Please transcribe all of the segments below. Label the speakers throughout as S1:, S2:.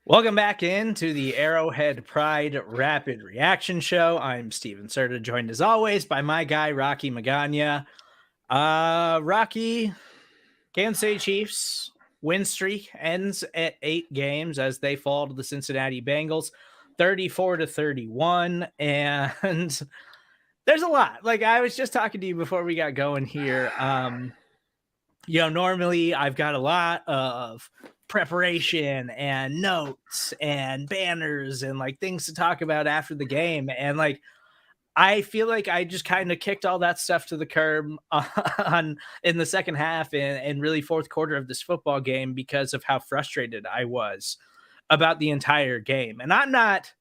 S1: Welcome back into the Arrowhead Pride Rapid Reaction Show. I'm Steven Serda, joined as always by my guy, Rocky Magana. Rocky, Kansas City Chiefs win streak ends at 8 games as they fall to the Cincinnati Bengals, 34-31. And there's a lot. Like, I was just talking to you before we got going here. Normally I've got a lot of preparation and notes and banners and like things to talk about after the game. And like, I feel like I just kind of kicked all that stuff to the curb in the second half and really fourth quarter of this football game because of how frustrated I was about the entire game. And I'm not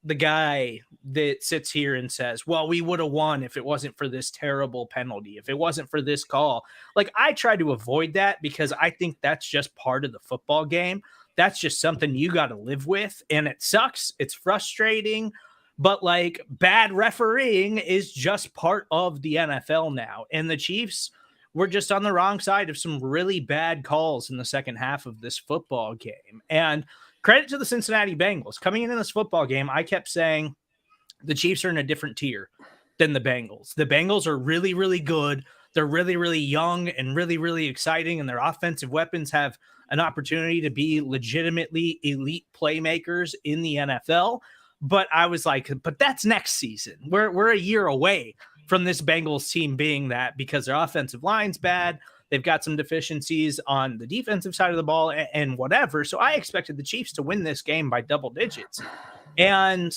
S1: the guy that sits here and says, well, we would have won if it wasn't for this terrible penalty, if it wasn't for this call. Like, I try to avoid that because I think that's just part of the football game. That's just something you got to live with. And it sucks. It's frustrating. But like, bad refereeing is just part of the NFL now. And the Chiefs were just on the wrong side of some really bad calls in the second half of this football game. And credit to the Cincinnati Bengals. Coming into this football game, I kept saying the Chiefs are in a different tier than the Bengals. The Bengals are really, really good. They're really, really young and really, really exciting, and their offensive weapons have an opportunity to be legitimately elite playmakers in the NFL. But I was like, but that's next season. We're a year away from this Bengals team being that because their offensive line's bad. They've got some deficiencies on the defensive side of the ball and whatever. So I expected the Chiefs to win this game by double digits. And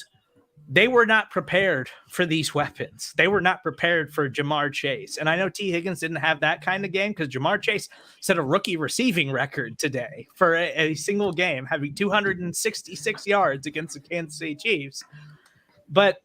S1: they were not prepared for these weapons. They were not prepared for Jamar Chase. And I know T. Higgins didn't have that kind of game because Jamar Chase set a rookie receiving record today for a single game, having 266 yards against the Kansas City Chiefs. But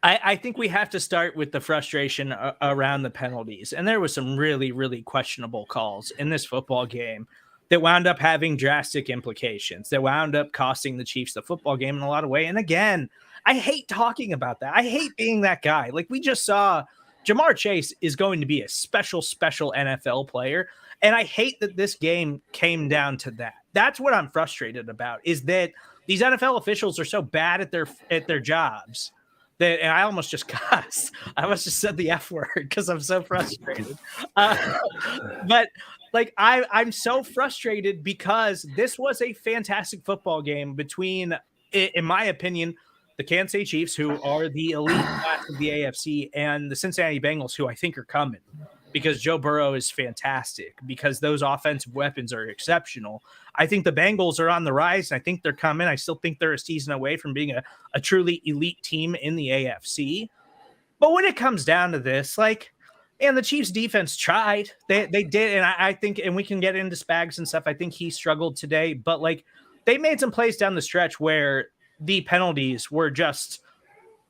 S1: I think we have to start with the frustration around the penalties. And there was some really, really questionable calls in this football game that wound up having drastic implications, that wound up costing the Chiefs the football game in a lot of ways. And again, I hate talking about that. I hate being that guy. Like, we just saw, Jamar Chase is going to be a special NFL player. And I hate that this game came down to that. That's what I'm frustrated about, is that these NFL officials are so bad at their jobs. And I almost just cussed. I almost just said the F word because I'm so frustrated. But like, I'm so frustrated because this was a fantastic football game between, in my opinion, the Kansas City Chiefs, who are the elite class of the AFC, and the Cincinnati Bengals, who I think are coming because Joe Burrow is fantastic, because those offensive weapons are exceptional. I think the Bengals are on the rise, and I think they're coming. I still think they're a season away from being a truly elite team in the AFC. But when it comes down to this, like, and the Chiefs defense tried. They did, and I think, and we can get into Spags and stuff, I think he struggled today, but like, they made some plays down the stretch where the penalties were just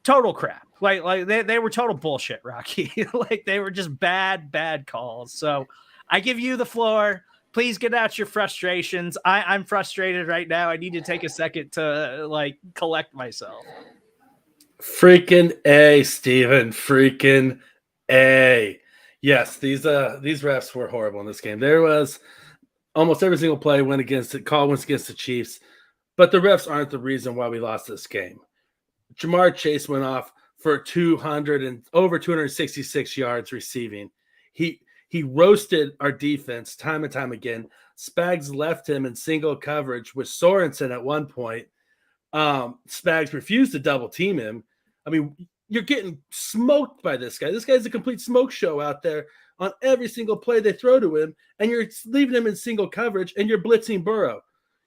S1: total crap. Like they were total bullshit, Rocky. Like, they were just bad calls. So I give you the floor. Please get out your frustrations. I'm frustrated right now. I need to take a second to like collect myself.
S2: Freaking A, Steven. Freaking A. Yes, these refs were horrible in this game. There was almost every single play went against the Chiefs, but the refs aren't the reason why we lost this game. Jamar Chase went off for over 266 yards receiving. He roasted our defense time and time again. Spags left him in single coverage with Sorensen at one point. Spags refused to double team him. I mean, you're getting smoked by this guy. This guy's a complete smoke show out there on every single play they throw to him, and you're leaving him in single coverage, and you're blitzing Burrow.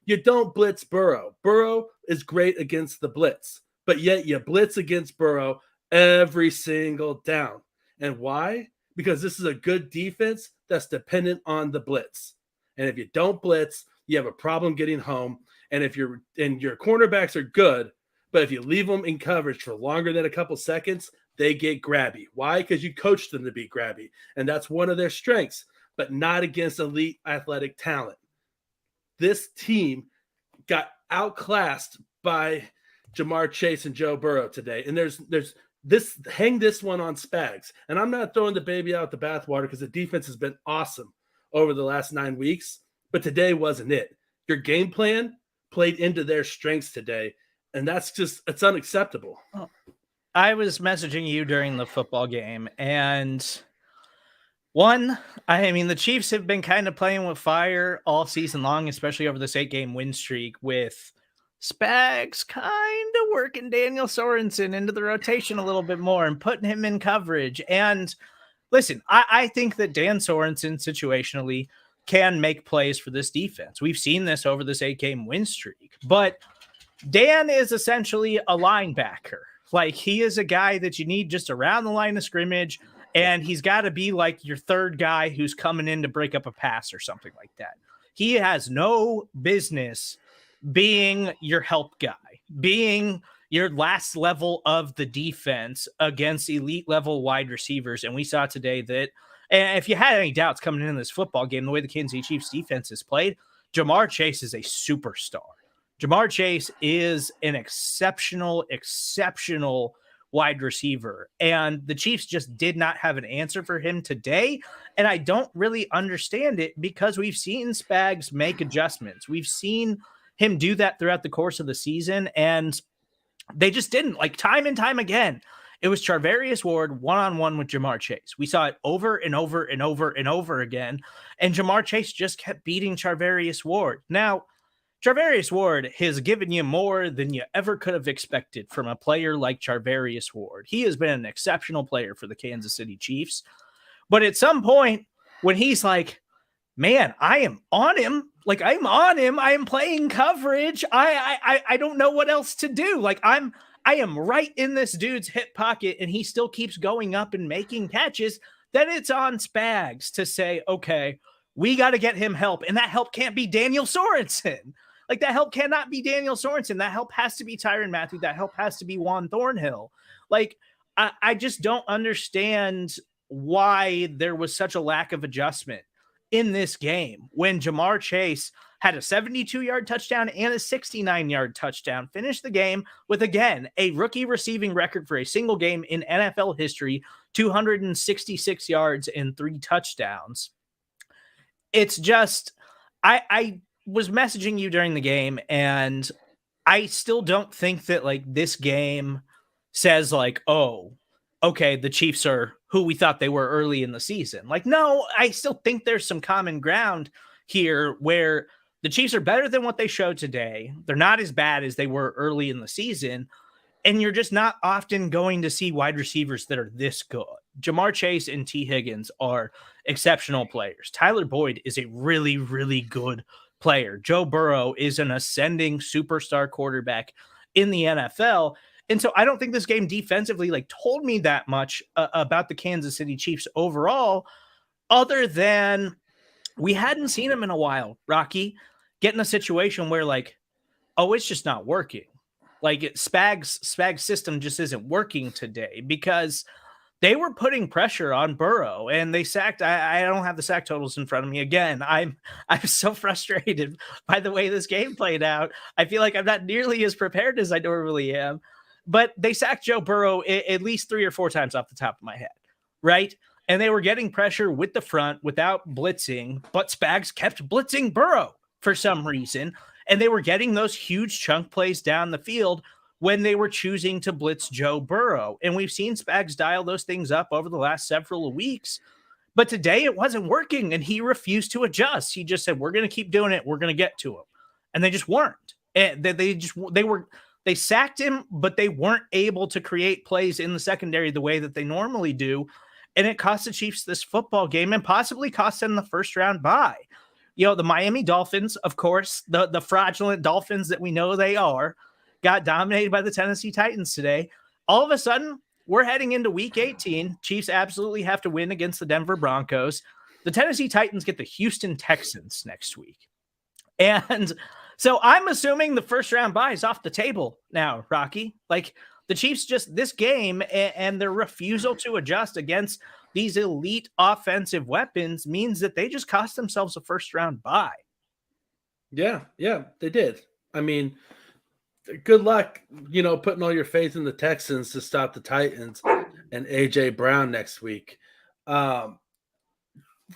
S2: You don't blitz Burrow. Burrow is great against the blitz, but yet you blitz against Burrow every single down. And why? Because this is a good defense that's dependent on the blitz. And if you don't blitz, you have a problem getting home. And if your cornerbacks are good, but if you leave them in coverage for longer than a couple seconds, they get grabby. Why? Because you coached them to be grabby. And that's one of their strengths, but not against elite athletic talent. This team got outclassed by Jamar Chase and Joe Burrow today. And there's hang this one on Spags. And I'm not throwing the baby out the bathwater because the defense has been awesome over the last 9 weeks, but today wasn't it. Your game plan played into their strengths today, and it's unacceptable.
S1: I was messaging you during the football game, and the Chiefs have been kind of playing with fire all season long, especially over this 8-game win streak, with Spags kind of working Daniel Sorensen into the rotation a little bit more and putting him in coverage. And listen, I think that Dan Sorensen situationally can make plays for this defense. We've seen this over this 8-game win streak, but Dan is essentially a linebacker. Like, he is a guy that you need just around the line of scrimmage, and he's got to be like your third guy who's coming in to break up a pass or something like that. He has no business being your help guy, being your last level of the defense against elite level wide receivers. And we saw today that, and if you had any doubts coming into this football game, the way the Kansas City Chiefs defense is played, Jamar Chase is a superstar. Jamar Chase is an exceptional wide receiver, and the Chiefs just did not have an answer for him today. And I don't really understand it, because we've seen Spags make adjustments. We've seen him do that throughout the course of the season, and they just didn't. Like, time and time again, it was Charvarius Ward one-on-one with Jamar Chase. We saw it over and over and over and over again, and Jamar Chase just kept beating Charvarius Ward. Now, Charvarius Ward has given you more than you ever could have expected from a player like Charvarius Ward. He has been an exceptional player for the Kansas City Chiefs. But at some point, when he's like, man, I am on him. Like, I'm on him. I am playing coverage. I don't know what else to do. Like, I am right in this dude's hip pocket, and he still keeps going up and making catches. Then it's on Spags to say, okay, we got to get him help. And that help can't be Daniel Sorensen. Like, that help cannot be Daniel Sorensen. That help has to be Tyrann Mathieu. That help has to be Juan Thornhill. Like, I just don't understand why there was such a lack of adjustment in this game when Jamar Chase had a 72-yard touchdown and a 69-yard touchdown, finished the game with, again, a rookie receiving record for a single game in NFL history, 266 yards and 3 touchdowns. It's just, I was messaging you during the game, and I still don't think that, like, this game says, like, oh, okay, the Chiefs are who we thought they were early in the season. Like, no, I still think there's some common ground here where the Chiefs are better than what they showed today. They're not as bad as they were early in the season, and you're just not often going to see wide receivers that are this good. Jamar Chase and T. Higgins are exceptional players. Tyler Boyd is a really, really good player. Joe Burrow is an ascending superstar quarterback in the NFL. And so I don't think this game defensively, like, told me that much about the Kansas City Chiefs overall, other than we hadn't seen them in a while, Rocky, get in a situation where, like, oh, it's just not working. Like, Spags' system just isn't working today, because they were putting pressure on Burrow, and they sacked. I don't have the sack totals in front of me. Again, I'm so frustrated by the way this game played out. I feel like I'm not nearly as prepared as I normally am. But they sacked Joe Burrow at least 3 or 4 times off the top of my head, right? And they were getting pressure with the front without blitzing, but Spags kept blitzing Burrow for some reason, and they were getting those huge chunk plays down the field when they were choosing to blitz Joe Burrow. And we've seen Spags dial those things up over the last several weeks, but today it wasn't working, and he refused to adjust. He just said, we're going to keep doing it. We're going to get to him. And they just weren't. And they sacked him, but they weren't able to create plays in the secondary the way that they normally do. And it cost the Chiefs this football game, and possibly cost them the first round bye. You know, the Miami Dolphins, of course, the fraudulent Dolphins that we know they are, got dominated by the Tennessee Titans today. All of a sudden, we're heading into week 18. Chiefs absolutely have to win against the Denver Broncos. The Tennessee Titans get the Houston Texans next week. And so I'm assuming the first round bye is off the table now, Rocky. Like, the Chiefs just, this game and their refusal to adjust against these elite offensive weapons means that they just cost themselves a first round bye.
S2: Yeah, they did. I mean, good luck, putting all your faith in the Texans to stop the Titans and AJ Brown next week. The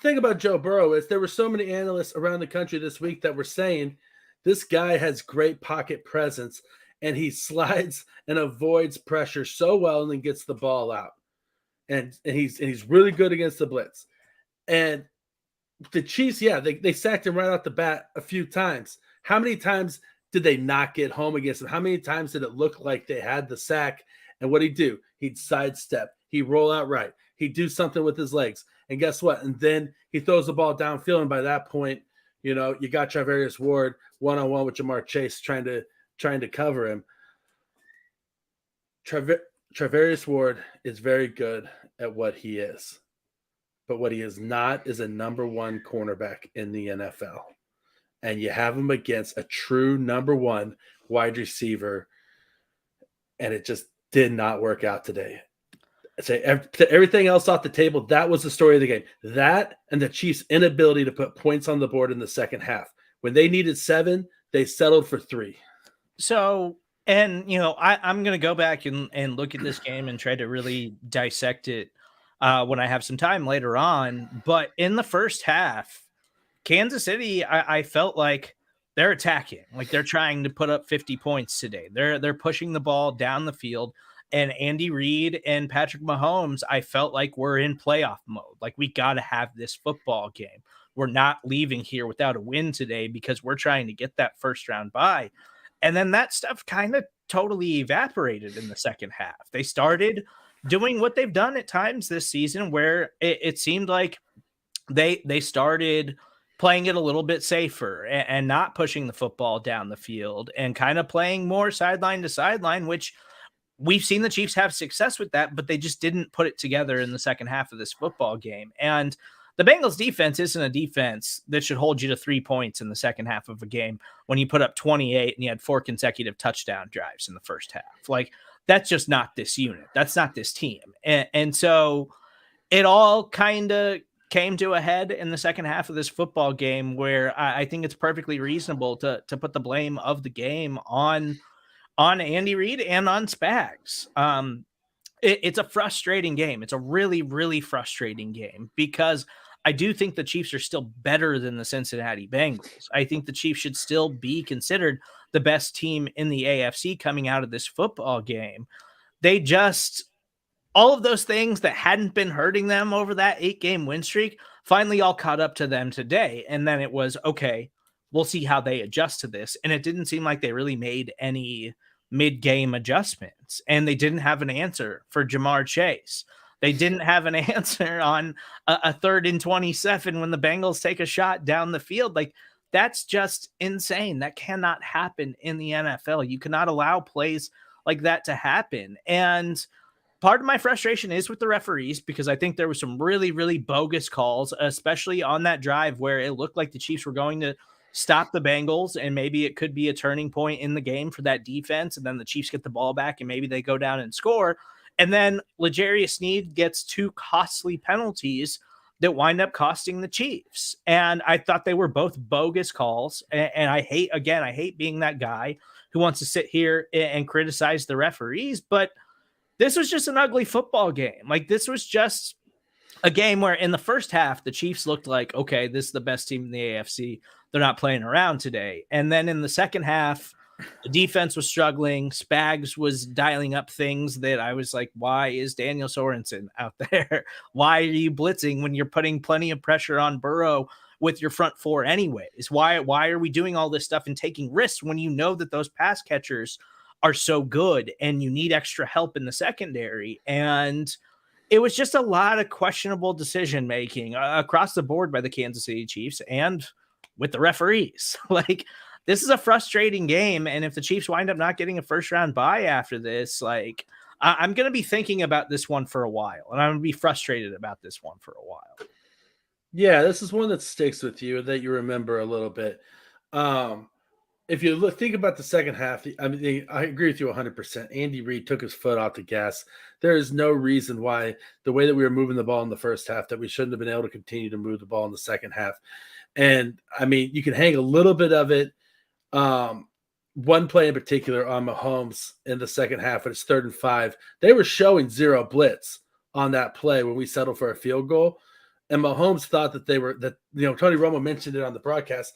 S2: thing about Joe Burrow is there were so many analysts around the country this week that were saying this guy has great pocket presence and he slides and avoids pressure so well and then gets the ball out. And he's really good against the blitz. And the Chiefs, they sacked him right off the bat a few times. How many times did they not get home against him? How many times did it look like they had the sack? And what'd he do? He'd sidestep. He'd roll out right. He'd do something with his legs. And guess what? And then he throws the ball downfield. And by that point, you got Charvarius Ward one-on-one with Jamar Chase trying to cover him. Charvarius Ward is very good at what he is. But what he is not is a number one cornerback in the NFL. And you have him against a true number one wide receiver, and it just did not work out today. Say everything else off the table, that was the story of the game. That and the Chiefs' inability to put points on the board in the second half. When they needed 7, they settled for 3.
S1: So, and, I'm going to go back and look at this game and try to really dissect it when I have some time later on. But in the first half, Kansas City, I felt like they're attacking, like they're trying to put up 50 points today. They're pushing the ball down the field, and Andy Reid and Patrick Mahomes, I felt like we're in playoff mode. Like, we got to have this football game. We're not leaving here without a win today because we're trying to get that first round bye. And then that stuff kind of totally evaporated in the second half. They started doing what they've done at times this season, where it seemed like they started playing it a little bit safer and not pushing the football down the field and kind of playing more sideline to sideline, which we've seen the Chiefs have success with that, but they just didn't put it together in the second half of this football game. And the Bengals defense isn't a defense that should hold you to 3 points in the second half of a game when you put up 28 and you had 4 consecutive touchdown drives in the first half. Like, that's just not this unit. That's not this team. And so it all kind of came to a head in the second half of this football game, where I think it's perfectly reasonable to put the blame of the game on Andy Reid and on Spags. It's a frustrating game. It's a really, really frustrating game because I do think the Chiefs are still better than the Cincinnati Bengals. I think the Chiefs should still be considered the best team in the AFC coming out of this football game. They just, all of those things that hadn't been hurting them over that 8-game win streak finally all caught up to them today. And then it was, okay, we'll see how they adjust to this. And it didn't seem like they really made any mid-game adjustments. And they didn't have an answer for Jamar Chase. They didn't have an answer on a 3rd and 27 when the Bengals take a shot down the field. Like, that's just insane. That cannot happen in the NFL. You cannot allow plays like that to happen. And part of my frustration is with the referees, because I think there was some really, really bogus calls, especially on that drive where it looked like the Chiefs were going to stop the Bengals, and maybe it could be a turning point in the game for that defense. And then the Chiefs get the ball back and maybe they go down and score. And then L'Jarius Sneed gets 2 costly penalties that wind up costing the Chiefs. And I thought they were both bogus calls. And I hate being that guy who wants to sit here and criticize the referees, but this was just an ugly football game. Like, this was just a game where in the first half, the Chiefs looked like, okay, this is the best team in the AFC. They're not playing around today. And then in the second half, the defense was struggling. Spags was dialing up things that I was like, why is Daniel Sorensen out there? Why are you blitzing when you're putting plenty of pressure on Burrow with your front 4 anyways? Why are we doing all this stuff and taking risks when you know that those pass catchers are so good and you need extra help in the secondary? And it was just a lot of questionable decision making across the board by the Kansas City Chiefs and with the referees. Like, this is a frustrating game. And if the Chiefs wind up not getting a first round bye after this, like, I'm going to be thinking about this one for a while, and I'm going to be frustrated about this one for a while.
S2: Yeah, this is one that sticks with you, that you remember a little bit. If you think about the second half, I mean, I agree with you 100%. Andy Reid took his foot off the gas. There is no reason why the way that we were moving the ball in the first half that we shouldn't have been able to continue to move the ball in the second half. And, I mean, you can hang a little bit of it one play in particular on Mahomes in the second half, it's 3rd and 5. They were showing zero blitz on that play when we settled for a field goal. And Mahomes thought that Tony Romo mentioned it on the broadcast.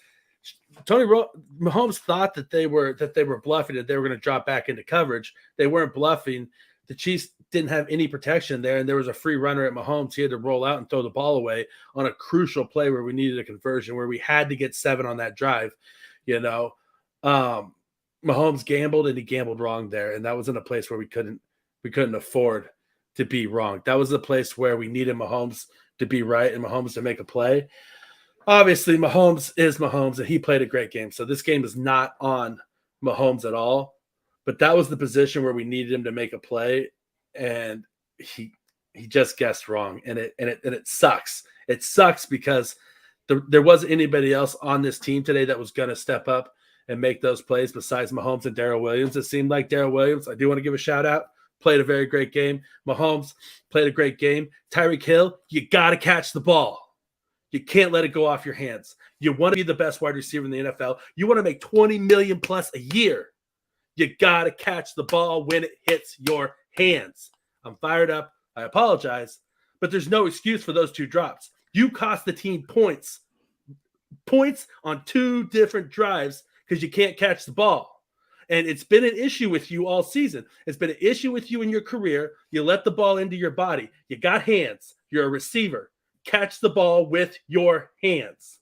S2: Mahomes thought that they were bluffing, that they were going to drop back into coverage. They weren't bluffing. The Chiefs didn't have any protection there, and there was a free runner at Mahomes. He had to roll out and throw the ball away on a crucial play where we needed a conversion, where we had to get 7 on that drive. Mahomes gambled, and he gambled wrong there, and that was in a place where we couldn't afford to be wrong. That was the place where we needed Mahomes to be right and Mahomes to make a play. Obviously, Mahomes is Mahomes, and he played a great game. So this game is not on Mahomes at all. But that was the position where we needed him to make a play, and he just guessed wrong, and it sucks. It sucks because there wasn't anybody else on this team today that was going to step up and make those plays besides Mahomes and Darrell Williams. It seemed like Darrell Williams, I do want to give a shout out, played a very great game. Mahomes played a great game. Tyreek Hill, you got to catch the ball. You can't let it go off your hands. You want to be the best wide receiver in the NFL. You want to make $20 million plus a year. You got to catch the ball when it hits your hands. I'm fired up. I apologize, but there's no excuse for those 2 drops. You cost the team points on 2 different drives because you can't catch the ball. And it's been an issue with you all season. It's been an issue with you in your career. You let the ball into your body. You got hands. You're a receiver. Catch the ball with your hands.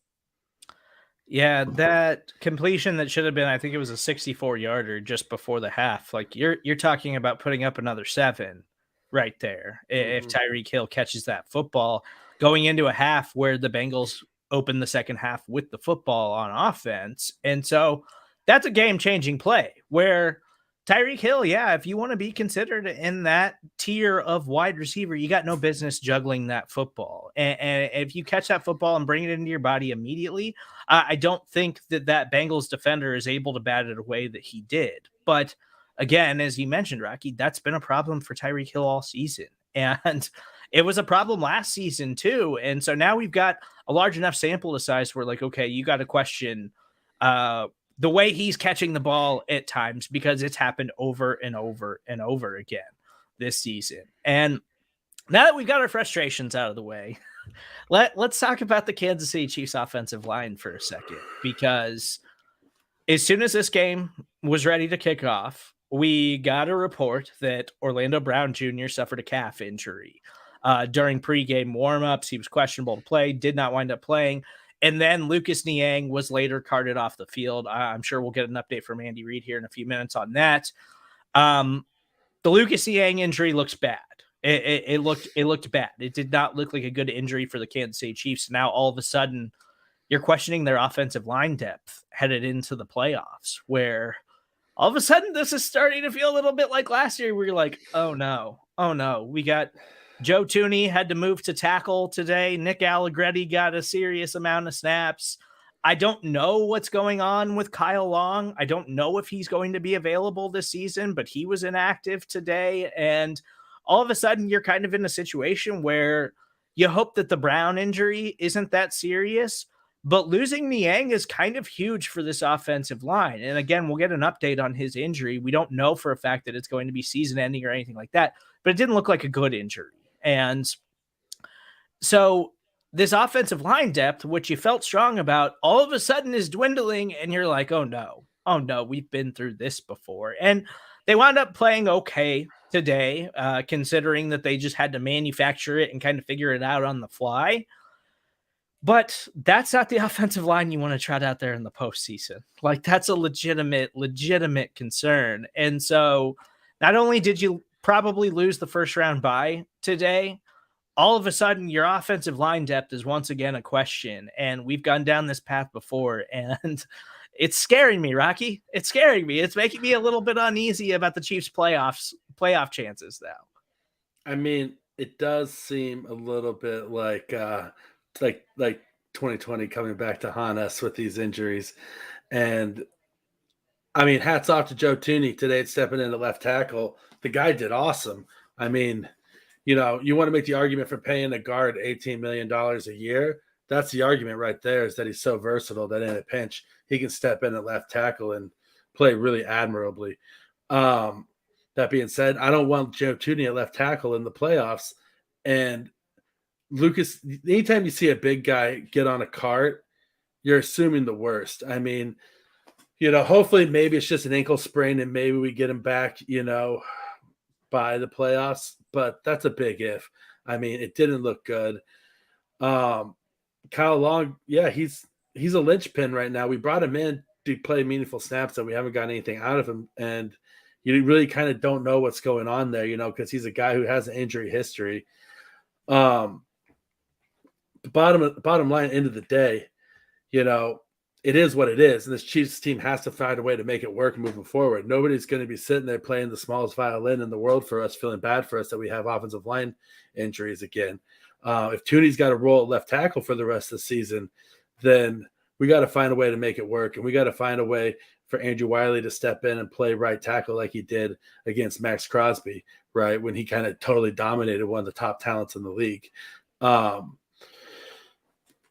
S1: Yeah, that completion that should have been, I think it was a 64-yarder just before the half. Like you're talking about putting up another 7 right there. If Tyreek Hill catches that football going into a half where the Bengals open the second half with the football on offense. And so that's a game-changing play where Tyreek Hill, yeah, if you want to be considered in that tier of wide receiver, you got no business juggling that football. And if you catch that football and bring it into your body immediately, I don't think that Bengals defender is able to bat it away that he did. But again, as you mentioned, Rocky, that's been a problem for Tyreek Hill all season. And it was a problem last season too. And so now we've got a large enough sample size where, like, okay, you got to question the way he's catching the ball at times, because it's happened over and over and over again this season. And now that we've got our frustrations out of the way, let's talk about the Kansas City Chiefs offensive line for a second, because as soon as this game was ready to kick off, we got a report that Orlando Brown Jr. suffered a calf injury during pregame warmups. He was questionable to play, did not wind up playing. And then Lucas Niang was later carted off the field. I'm sure we'll get an update from Andy Reid here in a few minutes on that. The Lucas Niang injury looks bad. It looked bad. It did not look like a good injury for the Kansas City Chiefs. Now, all of a sudden, you're questioning their offensive line depth headed into the playoffs, where all of a sudden this is starting to feel a little bit like last year, where you're like, oh no, we got Joe Tooney had to move to tackle today. Nick Allegretti got a serious amount of snaps. I don't know what's going on with Kyle Long. I don't know if he's going to be available this season, but he was inactive today. And all of a sudden you're kind of in a situation where you hope that the Brown injury isn't that serious, but losing Niang is kind of huge for this offensive line. And again, we'll get an update on his injury. We don't know for a fact that it's going to be season ending or anything like that, but it didn't look like a good injury. And so this offensive line depth, which you felt strong about, all of a sudden is dwindling, and you're like, oh no, we've been through this before. And they wound up playing okay today, considering that they just had to manufacture it and kind of figure it out on the fly. But that's not the offensive line you want to trot out there in the postseason. Like, that's a legitimate concern. And so not only did you probably lose the first round bye today, all of a sudden your offensive line depth is once again a question. And we've gone down this path before, and it's scaring me, Rocky. It's scaring me. It's making me a little bit uneasy about the Chiefs playoff chances, though.
S2: I mean, it does seem a little bit like 2020 coming back to haunt us with these injuries. And I mean, hats off to Joe Tooney today stepping in at left tackle. The guy did awesome. I mean, you want to make the argument for paying a guard $18 million a year. That's the argument right there, is that he's so versatile that in a pinch, he can step in at left tackle and play really admirably. That being said, I don't want Joe Tooney at left tackle in the playoffs. And Lucas, anytime you see a big guy get on a cart, you're assuming the worst. I mean, hopefully maybe it's just an ankle sprain and maybe we get him back, by the playoffs. But that's a big if. I mean, it didn't look good. Kyle Long, yeah, he's a linchpin right now. We brought him in to play meaningful snaps, and we haven't gotten anything out of him. And you really kind of don't know what's going on there, because he's a guy who has an injury history. The bottom line, end of the day, it is what it is, and this Chiefs team has to find a way to make it work moving forward. Nobody's going to be sitting there playing the smallest violin in the world for us, feeling bad for us that we have offensive line injuries again. If Tooney's got to roll at left tackle for the rest of the season, then we got to find a way to make it work, and we got to find a way for Andrew Wiley to step in and play right tackle like he did against Max Crosby, right, when he kind of totally dominated one of the top talents in the league.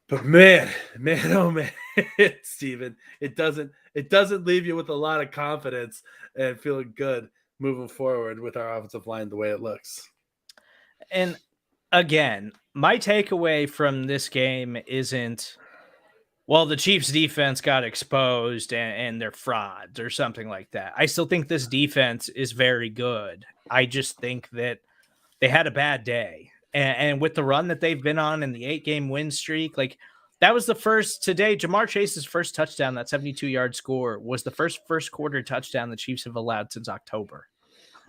S2: But man, oh man, Steven, it doesn't leave you with a lot of confidence and feeling good moving forward with our offensive line the way it looks.
S1: And again, my takeaway from this game isn't, well, the Chiefs defense got exposed and they're frauds or something like that. I still think this defense is very good. I just think that they had a bad day. And with the run that they've been on in the 8-game win streak, like that was the first today. Jamar Chase's first touchdown, that 72-yard score, was the first quarter touchdown the Chiefs have allowed since October.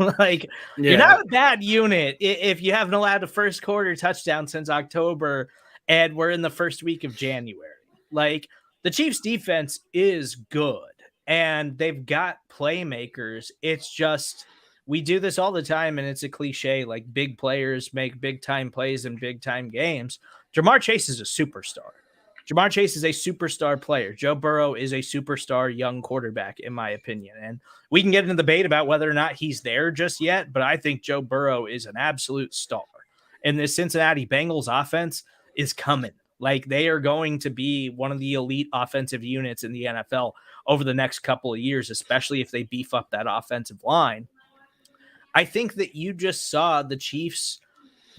S1: You're not a bad unit if you haven't allowed a first quarter touchdown since October and we're in the first week of January. Like, the Chiefs defense is good and they've got playmakers. It's just, we do this all the time and it's a cliche, like big players make big time plays in big time games. Jamar Chase is a superstar. Jamar Chase is a superstar player. Joe Burrow is a superstar young quarterback, in my opinion. And we can get into the debate about whether or not he's there just yet, but I think Joe Burrow is an absolute star. And this Cincinnati Bengals offense is coming. Like, they are going to be one of the elite offensive units in the NFL over the next couple of years, especially if they beef up that offensive line. I think that you just saw the Chiefs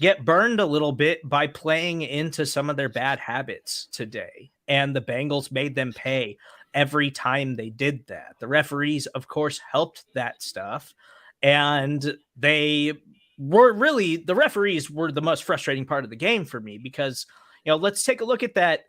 S1: get burned a little bit by playing into some of their bad habits today. And the Bengals made them pay every time they did that. The referees, of course, helped that stuff. And the referees were the most frustrating part of the game for me because, let's take a look at that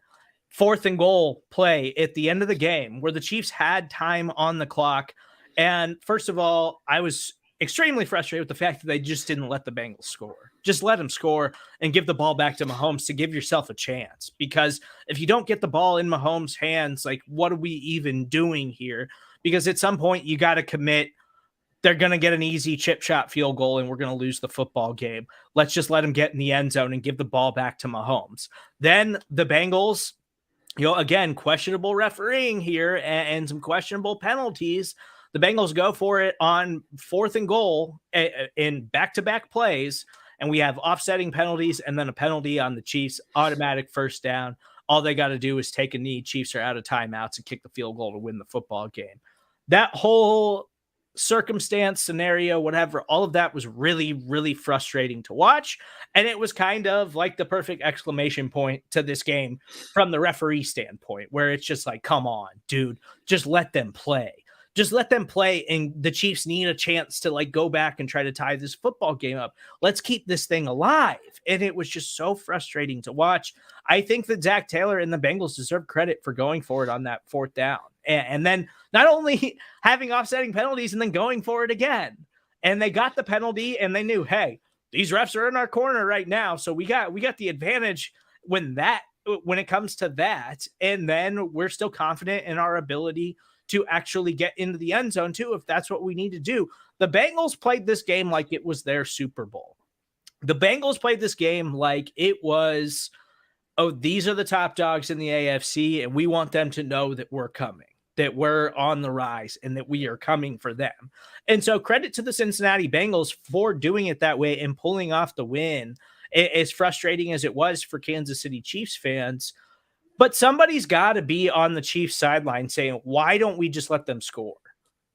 S1: 4th and goal play at the end of the game where the Chiefs had time on the clock. And first of all, I was extremely frustrated with the fact that they just didn't let the Bengals score. Just let them score and give the ball back to Mahomes to give yourself a chance. Because if you don't get the ball in Mahomes' hands, like, what are we even doing here? Because at some point you got to commit. They're going to get an easy chip shot field goal and we're going to lose the football game. Let's just let them get in the end zone and give the ball back to Mahomes. Then the Bengals, again, questionable refereeing here and some questionable penalties. The Bengals go for it on 4th and goal in back-to-back plays, and we have offsetting penalties and then a penalty on the Chiefs, automatic first down. All they got to do is take a knee. Chiefs are out of timeouts and kick the field goal to win the football game. That whole circumstance, scenario, whatever, all of that was really, really frustrating to watch. And it was kind of like the perfect exclamation point to this game from the referee standpoint, where it's just like, come on, dude, just let them play. Just let them play, and the Chiefs need a chance to go back and try to tie this football game up. Let's keep this thing alive. And it was just so frustrating to watch. I think that Zach Taylor and the Bengals deserve credit for going for it on that 4th down. And then not only having offsetting penalties and then going for it again. And they got the penalty and they knew, hey, these refs are in our corner right now. So we got the advantage when it comes to that. And then we're still confident in our ability to actually get into the end zone too, if that's what we need to do. The Bengals played this game like it was their Super Bowl. The Bengals played this game like it was, oh, these are the top dogs in the AFC, and we want them to know that we're coming, that we're on the rise, and that we are coming for them. And so credit to the Cincinnati Bengals for doing it that way and pulling off the win, as frustrating as it was for Kansas City Chiefs fans. But somebody's got to be on the Chiefs sideline saying, why don't we just let them score?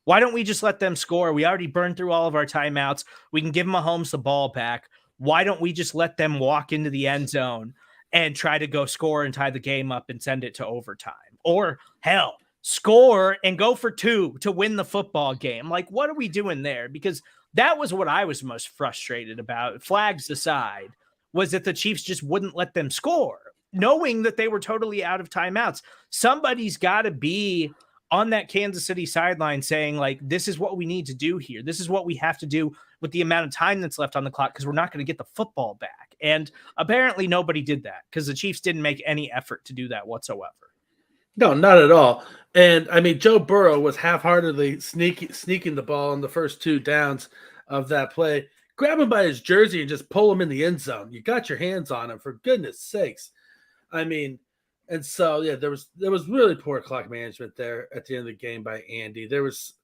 S1: Why don't we just let them score? We already burned through all of our timeouts. We can give Mahomes the ball back. Why don't we just let them walk into the end zone and try to go score and tie the game up and send it to overtime? Or hell, score and go for 2 to win the football game. Like, what are we doing there? Because that was what I was most frustrated about, flags aside, was that the Chiefs just wouldn't let them score, knowing that they were totally out of timeouts. Somebody's got to be on that Kansas City sideline saying, like, this is what we need to do here. This is what we have to do with the amount of time that's left on the clock, because we're not going to get the football back. And apparently nobody did that, because the Chiefs didn't make any effort to do that whatsoever.
S2: No, not at all. And I mean, Joe Burrow was half-heartedly sneaking the ball on the first 2 downs of that play. Grab him by his jersey and just pull him in the end zone. You got your hands on him, for goodness sakes. I mean, and so yeah, there was really poor clock management there at the end of the game by Andy. There was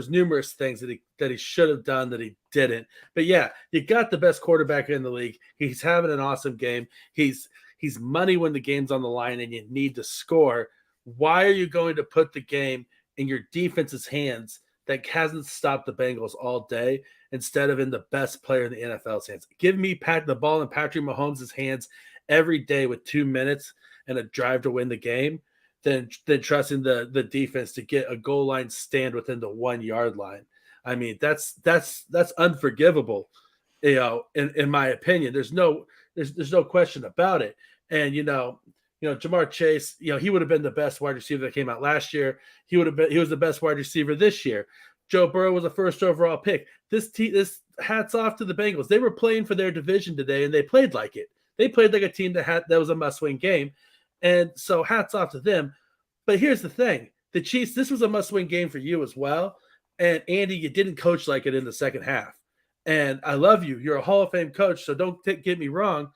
S2: numerous things that he should have done that he didn't. But yeah, you got the best quarterback in the league. He's having an awesome game. He's money when the game's on the line and you need to score. Why are you going to put the game in your defense's hands that hasn't stopped the Bengals all day instead of in the best player in the NFL's hands? Give me the ball in Patrick Mahomes' hands every day with 2 minutes and a drive to win the game than trusting the defense to get a goal line stand within the 1 yard line. I mean, that's unforgivable, in my opinion. There's no question about it. And Jamar Chase, he would have been the best wide receiver that came out last year. He was the best wide receiver this year. Joe Burrow was a first overall pick. This hats off to the Bengals. They were playing for their division today, and they played like it. They played like a team that was a must-win game. And so hats off to them. But here's the thing. The Chiefs, this was a must-win game for you as well. And Andy, you didn't coach like it in the second half. And I love you. You're a Hall of Fame coach, so don't get me wrong.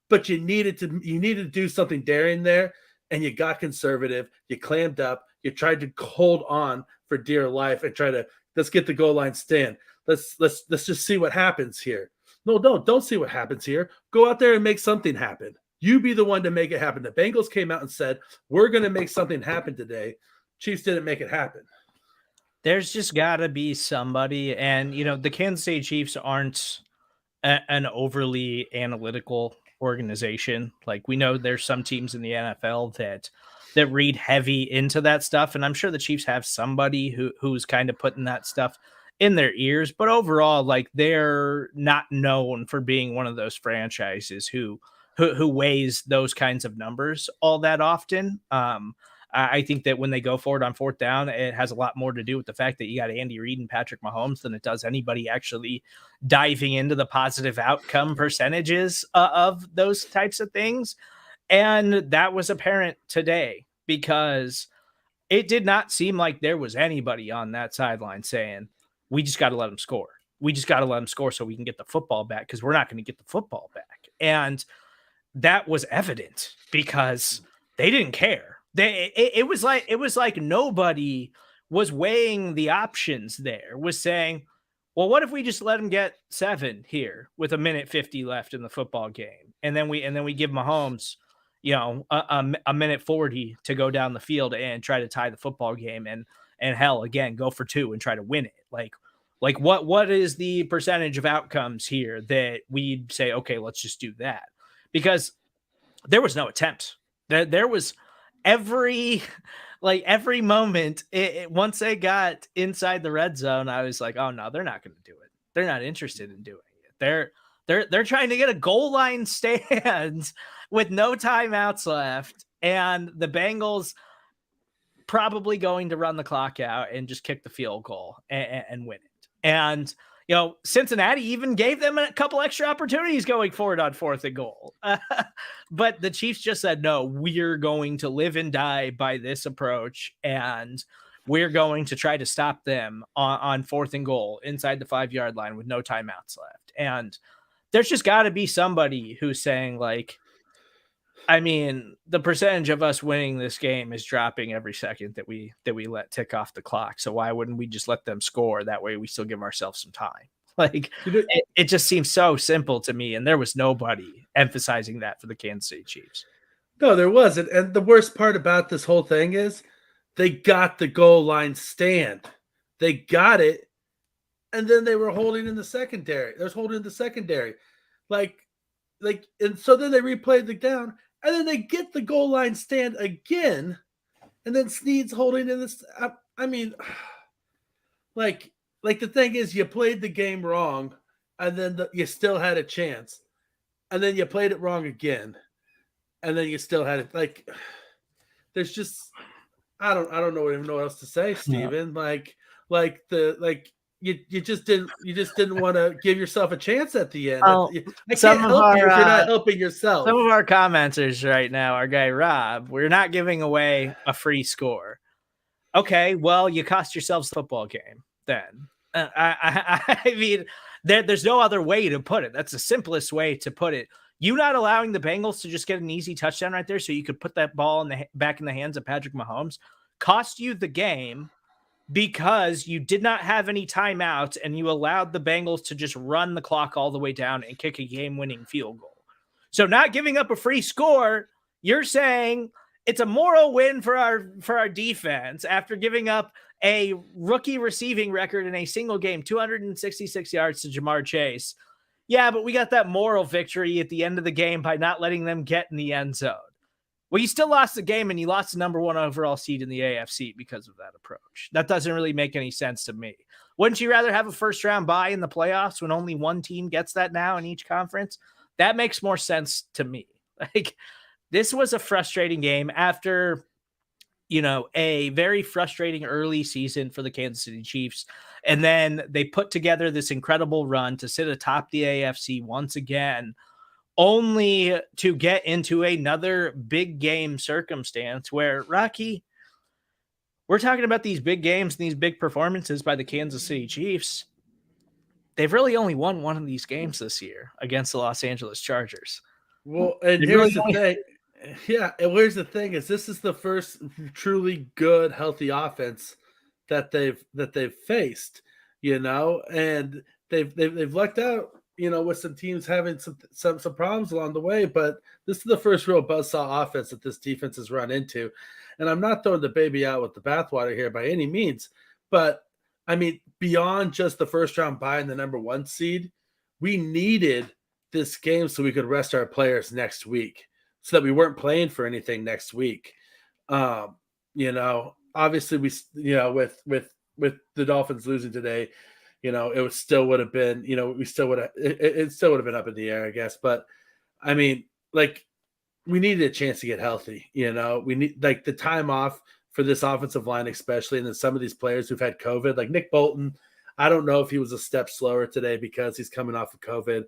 S2: But you needed to do something daring there, and you got conservative. You clammed up. You tried to hold on for dear life and let's get the goal line stand. Let's just see what happens here. No, don't see what happens here. Go out there and make something happen. You be the one to make it happen. The Bengals came out and said, we're going to make something happen today. Chiefs didn't make it happen.
S1: There's just got to be somebody. And, the Kansas City Chiefs aren't an overly analytical organization. Like, we know there's some teams in the NFL that read heavy into that stuff. And I'm sure the Chiefs have somebody who's kind of putting that stuff in their ears. But overall, like, they're not known for being one of those franchises who weighs those kinds of numbers all that often. I think that when they go forward on 4th down, it has a lot more to do with the fact that you got Andy Reid and Patrick Mahomes than it does anybody actually diving into the positive outcome percentages of those types of things. And that was apparent today, because it did not seem like there was anybody on that sideline saying, we just got to let them score. We just got to let them score so we can get the football back, because we're not going to get the football back. And that was evident because they didn't care. It was like nobody was weighing the options there, was saying, well, what if we just let them get 7 here with 1:50 left in the football game? And then we give Mahomes, a minute 40 to go down the field and try to tie the football game, and hell, again, go for 2 and try to win it. Like what is the percentage of outcomes here that we'd say, okay, let's just do that? Because there was no attempt. There was every moment. Once they got inside the red zone, I was like, oh no, they're not going to do it. They're not interested in doing it. They're trying to get a goal line stand with no timeouts left, and the Bengals probably going to run the clock out and just kick the field goal and win it. And Cincinnati even gave them a couple extra opportunities going forward on 4th and goal. But the Chiefs just said, no, we're going to live and die by this approach, and we're going to try to stop them on 4th and goal inside the 5 yard line with no timeouts left. And there's just got to be somebody who's saying, like, I mean, the percentage of us winning this game is dropping every second that we let tick off the clock. So why wouldn't we just let them score? That way we still give ourselves some time. Like, it just seems so simple to me. And there was nobody emphasizing that for the Kansas City Chiefs.
S2: No, there wasn't. And the worst part about this whole thing is they got the goal line stand. They got it, and then they were holding in the secondary. They was holding in the secondary. Like, and so then they replayed the down, and then they get the goal line stand again, and then Snead's holding in this. I mean, like the thing is, you played the game wrong, and then you still had a chance, and then you played it wrong again, and then you still had it. Like, there's just I don't even know what else to say, Steven. Yeah. You just didn't want to give yourself a chance at the end.
S1: Well,
S2: I can't help you if you're not helping yourself.
S1: Some of our commenters right now, our guy Rob, we're not giving away a free score. Okay, well, you cost yourselves the football game then. I mean, there's no other way to put it. That's the simplest way to put it. You not allowing the Bengals to just get an easy touchdown right there so you could put that ball back in the hands of Patrick Mahomes cost you the game because you did not have any timeouts and you allowed the Bengals to just run the clock all the way down and kick a game-winning field goal. So not giving up a free score, you're saying it's a moral win for our defense after giving up a rookie receiving record in a single game, 266 yards to Jamar Chase. Yeah, but we got that moral victory at the end of the game by not letting them get in the end zone. Well, you still lost the game and you lost the number 1 overall seed in the AFC because of that approach. That doesn't really make any sense to me. Wouldn't you rather have a first round bye in the playoffs when only one team gets that now in each conference? That makes more sense to me. Like, this was a frustrating game after, a very frustrating early season for the Kansas City Chiefs. And then they put together this incredible run to sit atop the AFC once again, only to get into another big game circumstance where, Rocky, we're talking about these big games and these big performances by the Kansas City Chiefs. They've really only won one of these games this year against the Los Angeles Chargers.
S2: Well, and here's the thing. Yeah, and here's the thing is this is the first truly good, healthy offense that they've faced, and they've lucked out, with some teams having some problems along the way, but this is the first real buzzsaw offense that this defense has run into. And I'm not throwing the baby out with the bathwater here by any means, but I mean, beyond just the first round bye and the number 1 seed, we needed this game so we could rest our players next week so that we weren't playing for anything next week. Obviously we, with the Dolphins losing today, it still would have been, it still would have been up in the air, I guess. But I mean, we needed a chance to get healthy. We need the time off for this offensive line, especially. And then some of these players who've had COVID, like Nick Bolton, I don't know if he was a step slower today because he's coming off of COVID.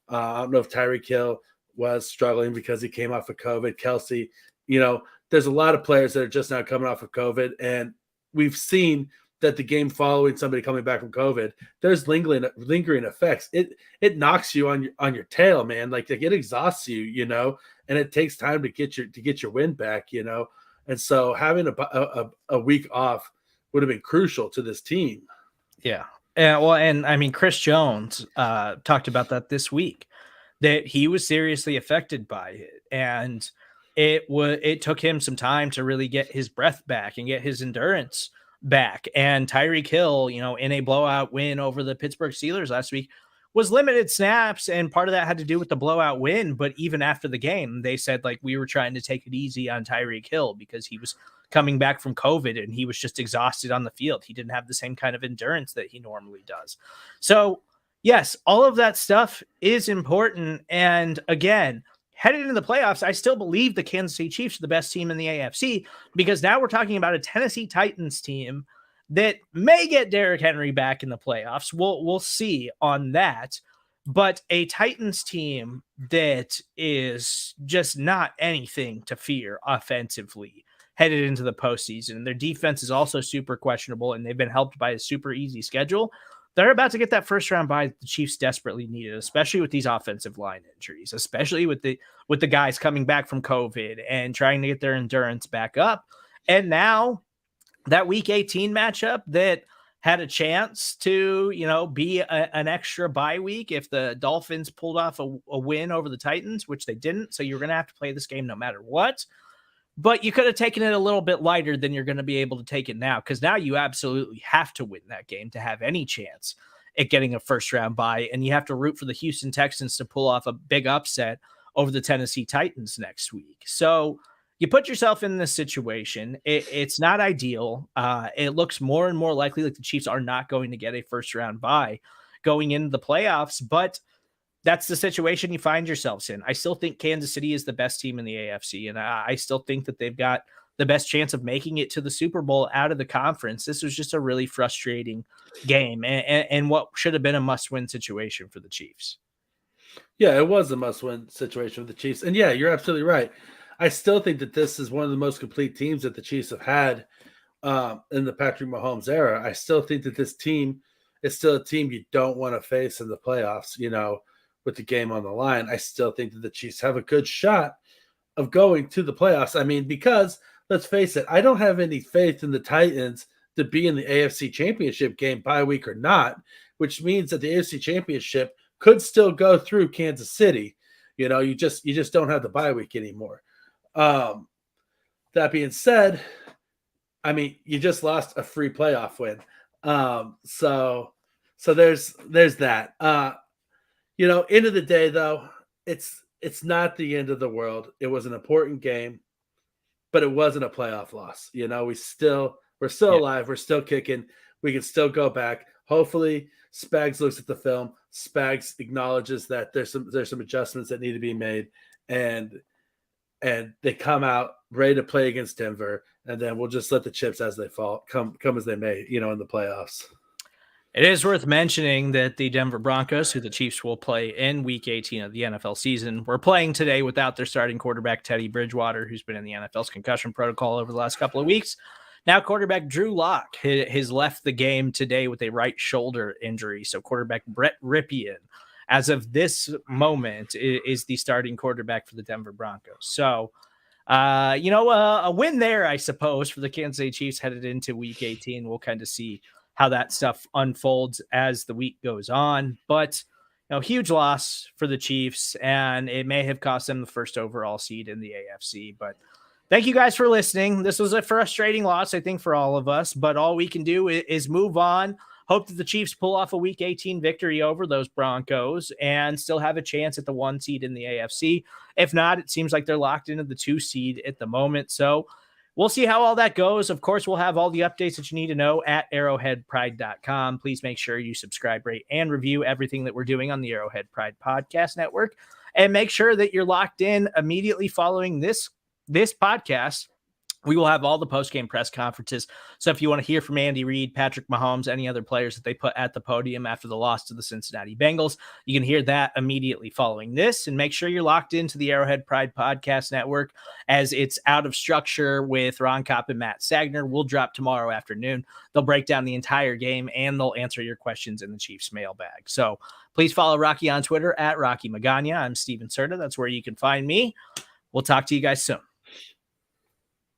S2: I don't know if Tyreek Hill was struggling because he came off of COVID. Kelsey, there's a lot of players that are just now coming off of COVID. And we've seen that the game following somebody coming back from COVID, there's lingering effects. It knocks you on your tail, man. Like it exhausts you, and it takes time to get your wind back, And so having a week off would have been crucial to this team.
S1: Yeah. And I mean, Chris Jones talked about that this week, that he was seriously affected by it. And it took him some time to really get his breath back and get his endurance back. And Tyreek Hill, in a blowout win over the Pittsburgh Steelers last week, was limited snaps. And part of that had to do with the blowout win. But even after the game, they said, we were trying to take it easy on Tyreek Hill because he was coming back from COVID and he was just exhausted on the field. He didn't have the same kind of endurance that he normally does. So yes, all of that stuff is important. And again, headed into the playoffs, I still believe the Kansas City Chiefs are the best team in the AFC because now we're talking about a Tennessee Titans team that may get Derrick Henry back in the playoffs. We'll see on that. But a Titans team that is just not anything to fear offensively headed into the postseason. Their defense is also super questionable, and they've been helped by a super easy schedule. They're about to get that first round bye the Chiefs desperately needed, especially with these offensive line injuries, especially with the guys coming back from COVID and trying to get their endurance back up. And now that week 18 matchup that had a chance to, be an extra bye week if the Dolphins pulled off a win over the Titans, which they didn't. So you're going to have to play this game no matter what. But you could have taken it a little bit lighter than you're going to be able to take it now, because now you absolutely have to win that game to have any chance at getting a first round bye. And you have to root for the Houston Texans to pull off a big upset over the Tennessee Titans next week. So you put yourself in this situation. It's not ideal. It looks more and more likely like the Chiefs are not going to get a first round bye going into the playoffs, but that's the situation you find yourselves in. I still think Kansas City is the best team in the AFC, and I still think that they've got the best chance of making it to the Super Bowl out of the conference. This was just a really frustrating game and what should have been a must-win situation for the Chiefs.
S2: Yeah, it was a must-win situation for the Chiefs. And yeah, you're absolutely right. I still think that this is one of the most complete teams that the Chiefs have had in the Patrick Mahomes era. I still think that this team is still a team you don't want to face in the playoffs, with the game on the line. I still think that the Chiefs have a good shot of going to the playoffs. I mean, because let's face it, I don't have any faith in the Titans to be in the AFC Championship game bye week or not, which means that the AFC Championship could still go through Kansas City. You just don't have the bye week anymore. That being said, I mean, you just lost a free playoff win. So there's that. End of the day, though, it's not the end of the world. It was an important game, but it wasn't a playoff loss. We're still alive. We're still kicking. We can still go back. Hopefully, Spags looks at the film. Spags acknowledges that there's some adjustments that need to be made, and they come out ready to play against Denver, and then we'll just let the chips as they fall come as they may, in the playoffs.
S1: It is worth mentioning that the Denver Broncos, who the Chiefs will play in Week 18 of the NFL season, were playing today without their starting quarterback, Teddy Bridgewater, who's been in the NFL's concussion protocol over the last couple of weeks. Now quarterback Drew Lock has left the game today with a right shoulder injury. So quarterback Brett Ripien, as of this moment, is the starting quarterback for the Denver Broncos. So, a win there, I suppose, for the Kansas City Chiefs headed into Week 18. We'll kind of see how that stuff unfolds as the week goes on. But, huge loss for the Chiefs, and it may have cost them the first overall seed in the AFC. But thank you guys for listening. This was a frustrating loss, I think, for all of us, but all we can do is move on. Hope that the Chiefs pull off a Week 18 victory over those Broncos and still have a chance at the 1 seed in the AFC. If not, it seems like they're locked into the 2 seed at the moment. So we'll see how all that goes. Of course, we'll have all the updates that you need to know at arrowheadpride.com. Please make sure you subscribe, rate, and review everything that we're doing on the Arrowhead Pride Podcast Network. And make sure that you're locked in immediately following this podcast. We will have all the post-game press conferences. So if you want to hear from Andy Reid, Patrick Mahomes, any other players that they put at the podium after the loss to the Cincinnati Bengals, you can hear that immediately following this. And make sure you're locked into the Arrowhead Pride Podcast Network, as it's Out of Structure with Ron Kopp and Matt Sagner. Will drop tomorrow afternoon. They'll break down the entire game, and they'll answer your questions in the Chiefs mailbag. So please follow Rocky on Twitter at Rocky Magana. I'm Steven Serda. That's where you can find me. We'll talk to you guys soon.